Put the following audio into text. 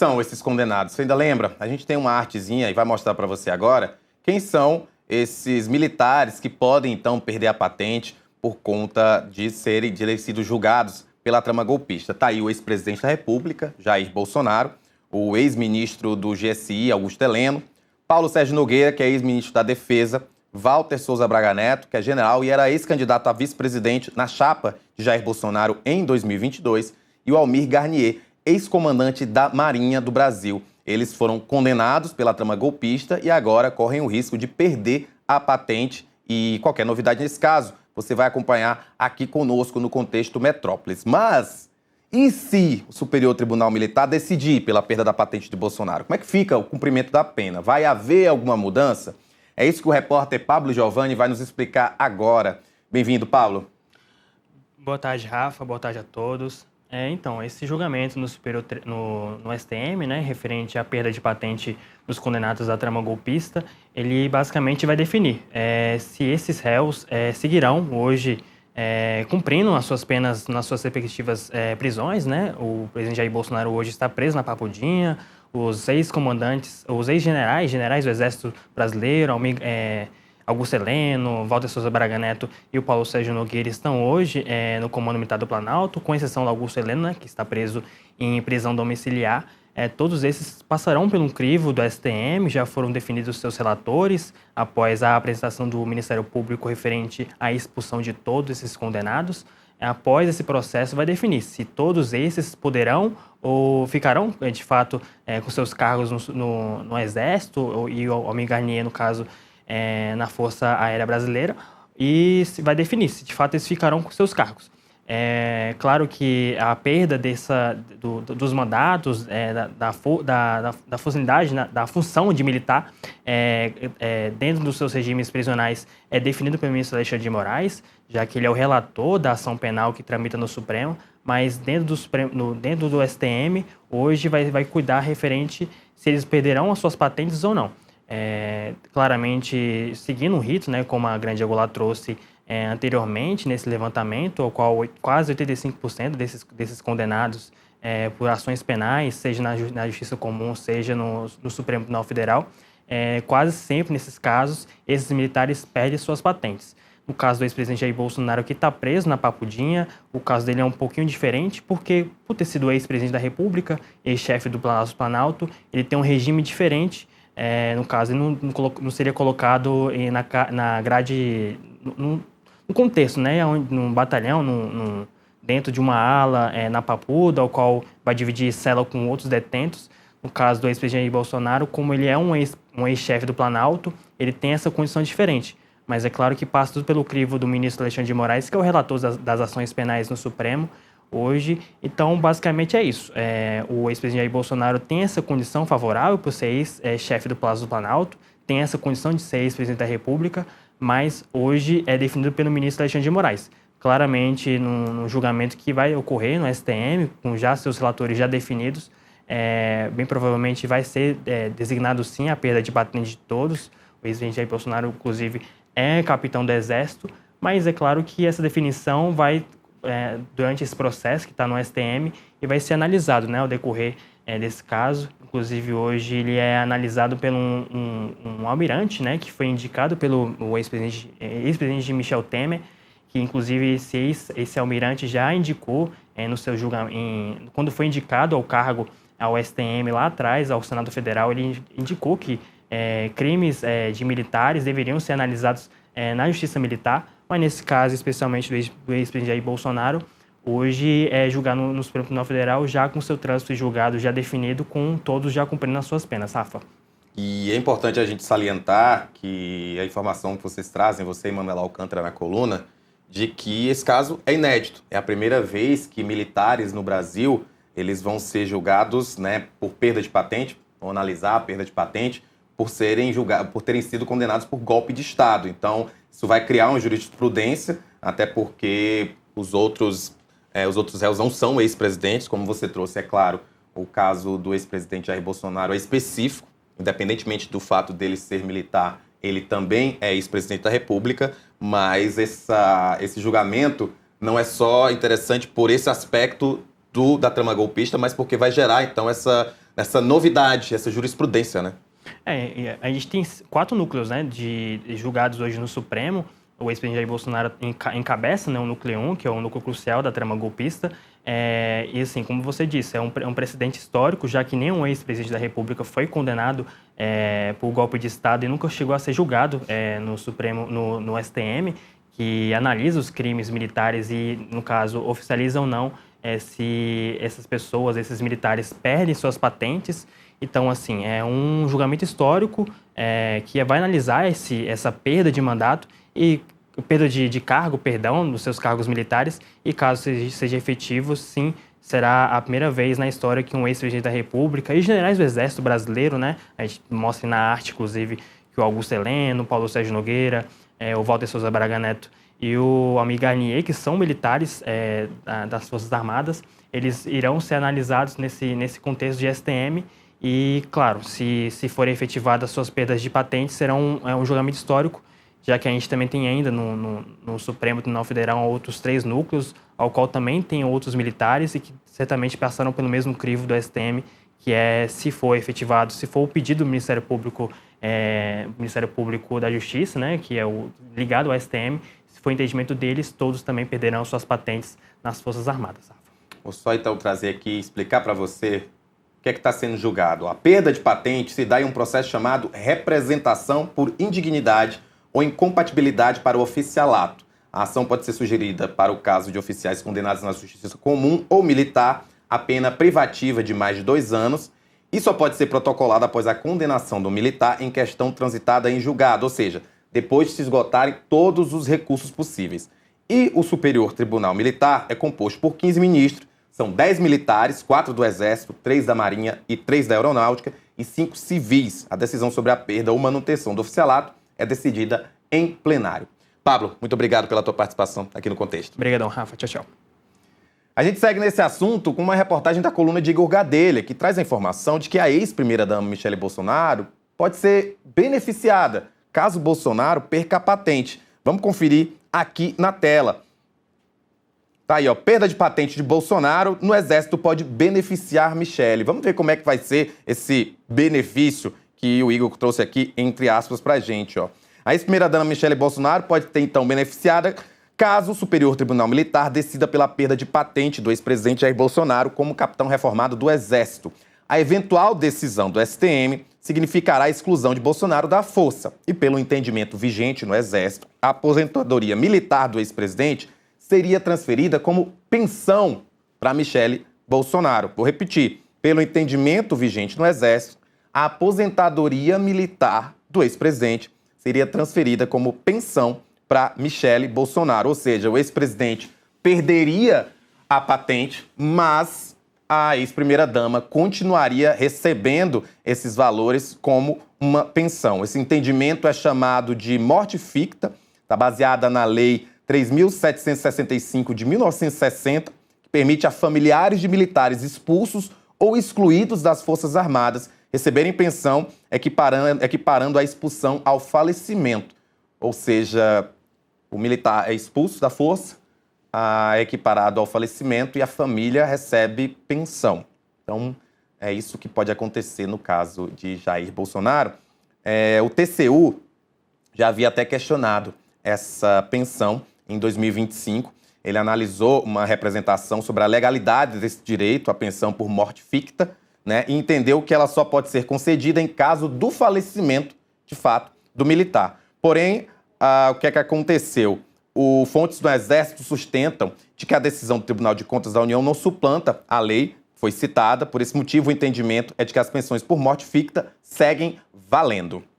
são esses condenados? Você ainda lembra? A gente tem uma artezinha e vai mostrar para você agora quem são esses militares que podem, então, perder a patente por conta de terem sido julgados pela trama golpista. Tá aí o ex-presidente da República, Jair Bolsonaro, o ex-ministro do GSI, Augusto Heleno, Paulo Sérgio Nogueira, que é ex-ministro da Defesa, Walter Souza Braga Neto, que é general e era ex-candidato a vice-presidente na chapa de Jair Bolsonaro em 2022, e o Almir Garnier, ex-comandante da Marinha do Brasil. Eles foram condenados pela trama golpista e agora correm o risco de perder a patente. E qualquer novidade nesse caso, você vai acompanhar aqui conosco no Contexto Metrópolis. Mas e se o Superior Tribunal Militar decidir pela perda da patente de Bolsonaro? Como é que fica o cumprimento da pena? Vai haver alguma mudança? É isso que o repórter Pablo Giovanni vai nos explicar agora. Bem-vindo, Pablo. Boa tarde, Rafa. Boa tarde a todos. Então, esse julgamento no STM, né, referente à perda de patente dos condenados da trama golpista, ele basicamente vai definir se esses réus seguirão hoje cumprindo as suas penas nas suas respectivas prisões, né? O presidente Jair Bolsonaro hoje está preso na Papuldinha, os ex-comandantes, os generais do Exército Brasileiro, Augusto Heleno, Walter Souza Braga Neto e o Paulo Sérgio Nogueira estão hoje no Comando Militar do Planalto, com exceção do Augusto Heleno, né, que está preso em prisão domiciliar. Todos esses passarão pelo crivo do STM, já foram definidos seus relatores, após a apresentação do Ministério Público referente à expulsão de todos esses condenados. Após esse processo, vai definir se todos esses poderão ou ficarão, de fato, com seus cargos no Exército, e o Almir Garnier, no caso, na Força Aérea Brasileira, e vai definir se, de fato, eles ficarão com seus cargos. Claro que a perda dos mandatos, da funcionalidade, da função de militar, dentro dos seus regimes prisionais, é definido pelo ministro Alexandre de Moraes, já que ele é o relator da ação penal que tramita no Supremo, mas dentro do STM, hoje vai cuidar referente se eles perderão as suas patentes ou não. Claramente, seguindo o rito, né, como a Grande Angular trouxe anteriormente nesse levantamento, ao qual quase 85% desses condenados por ações penais, seja na Justiça Comum, seja no Supremo Tribunal Federal, quase sempre nesses casos, esses militares perdem suas patentes. No caso do ex-presidente Jair Bolsonaro, que está preso na Papudinha, o caso dele é um pouquinho diferente, porque por ter sido ex-presidente da República, ex-chefe do Palácio Planalto, ele tem um regime diferente. No caso, ele não seria colocado na grade, no contexto, né, num batalhão, dentro de uma ala na Papuda, ao qual vai dividir cela com outros detentos. No caso do ex-presidente Jair Bolsonaro, como ele é um ex-chefe do Planalto, ele tem essa condição diferente. Mas é claro que passa tudo pelo crivo do ministro Alexandre de Moraes, que é o relator das ações penais no Supremo hoje. Então, basicamente é isso. O ex-presidente Jair Bolsonaro tem essa condição favorável por ser ex-chefe do Palácio do Planalto, tem essa condição de ser ex-presidente da República, mas hoje é definido pelo ministro Alexandre de Moraes. Claramente, no julgamento que vai ocorrer no STM, com já seus relatores já definidos, bem provavelmente vai ser designado sim a perda de patente de todos. O ex-presidente Jair Bolsonaro, inclusive, é capitão do Exército, mas é claro que essa definição vai, durante esse processo que está no STM, e vai ser analisado, né, ao decorrer desse caso. Inclusive, hoje ele é analisado por um almirante, né, que foi indicado pelo ex-presidente Michel Temer, que inclusive esse almirante já indicou no seu julgamento, quando foi indicado ao cargo ao STM lá atrás, ao Senado Federal, ele indicou que crimes de militares deveriam ser analisados na Justiça Militar, mas nesse caso, especialmente do ex-presidente Jair Bolsonaro, hoje é julgado no Supremo Tribunal Federal, já com seu trânsito julgado já definido, com todos já cumprindo as suas penas, Rafa. E é importante a gente salientar que a informação que vocês trazem, você e Manuela Alcântara na coluna, de que esse caso é inédito. É a primeira vez que militares no Brasil, eles vão ser julgados, né, por perda de patente, vão analisar a perda de patente, por terem sido condenados por golpe de Estado. Então, isso vai criar uma jurisprudência, até porque os outros réus não são ex-presidentes, como você trouxe, é claro, o caso do ex-presidente Jair Bolsonaro é específico, independentemente do fato dele ser militar, ele também é ex-presidente da República, mas esse julgamento não é só interessante por esse aspecto da trama golpista, mas porque vai gerar, então, essa nessa novidade, essa jurisprudência, né? A gente tem 4 núcleos, né, de julgados hoje no Supremo. O ex-presidente Jair Bolsonaro encabeça, né, o núcleo 1, que é o núcleo crucial da trama golpista. E assim, como você disse, é um precedente histórico, já que nenhum ex-presidente da República foi condenado por golpe de Estado e nunca chegou a ser julgado no Supremo, no STM, que analisa os crimes militares e, no caso, oficializa ou não se essas pessoas, esses militares, perdem suas patentes. Então, assim, é um julgamento histórico que vai analisar essa perda de mandato e perda de cargo, perdão, dos seus cargos militares, e caso seja efetivo, sim, será a primeira vez na história que um ex-presidente da República e generais do Exército Brasileiro, né, a gente mostra na arte, inclusive, que o Augusto Heleno, o Paulo Sérgio Nogueira, o Walter Souza Braga Neto e o Almir Garnier, que são militares das Forças Armadas, eles irão ser analisados nesse contexto de STM. E, claro, se forem efetivadas suas perdas de patentes, será um julgamento histórico, já que a gente também tem ainda no Supremo Tribunal Federal outros 3 núcleos, ao qual também tem outros militares e que certamente passaram pelo mesmo crivo do STM, que se for efetivado, se for o pedido do Ministério Público da Justiça, né, que é ligado ao STM, se for o entendimento deles, todos também perderão suas patentes nas Forças Armadas. Vou só então trazer aqui, explicar para você o que é que está sendo julgado. A perda de patente se dá em um processo chamado representação por indignidade ou incompatibilidade para o oficialato. A ação pode ser sugerida para o caso de oficiais condenados na justiça comum ou militar a pena privativa de mais de 2 anos e só pode ser protocolada após a condenação do militar em questão transitada em julgado, ou seja, depois de se esgotarem todos os recursos possíveis. E o Superior Tribunal Militar é composto por 15 ministros, são 10 militares, 4 do Exército, 3 da Marinha e 3 da Aeronáutica e 5 civis. A decisão sobre a perda ou manutenção do oficialato é decidida em plenário. Pablo, muito obrigado pela tua participação aqui no Contexto. Obrigadão, Rafa. Tchau, tchau. A gente segue nesse assunto com uma reportagem da coluna de Igor Gadelha, que traz a informação de que a ex-primeira-dama Michele Bolsonaro pode ser beneficiada caso Bolsonaro perca a patente. Vamos conferir aqui na tela. Tá aí, ó, perda de patente de Bolsonaro no Exército pode beneficiar Michele. Vamos ver como é que vai ser esse benefício que o Igor trouxe aqui, entre aspas, pra gente, ó. A ex-primeira-dama Michele Bolsonaro pode ter, então, beneficiada caso o Superior Tribunal Militar decida pela perda de patente do ex-presidente Jair Bolsonaro como capitão reformado do Exército. A eventual decisão do STM significará a exclusão de Bolsonaro da força. E, pelo entendimento vigente no Exército, a aposentadoria militar do ex-presidente seria transferida como pensão para Michele Bolsonaro. Vou repetir. Pelo entendimento vigente no Exército, a aposentadoria militar do ex-presidente seria transferida como pensão para Michele Bolsonaro. Ou seja, o ex-presidente perderia a patente, mas a ex-primeira-dama continuaria recebendo esses valores como uma pensão. Esse entendimento é chamado de morte ficta, está baseada na Lei 3.765 de 1960, que permite a familiares de militares expulsos ou excluídos das Forças Armadas receberem pensão, equiparando a expulsão ao falecimento. Ou seja, o militar é expulso da força, é equiparado ao falecimento e a família recebe pensão. Então, é isso que pode acontecer no caso de Jair Bolsonaro. O TCU já havia até questionado essa pensão em 2025. Ele analisou uma representação sobre a legalidade desse direito à pensão por morte ficta, né, e entendeu que ela só pode ser concedida em caso do falecimento, de fato, do militar. Porém, o que é que aconteceu? Fontes do Exército sustentam de que a decisão do Tribunal de Contas da União não suplanta a lei, foi citada. Por esse motivo, o entendimento é de que as pensões por morte ficta seguem valendo.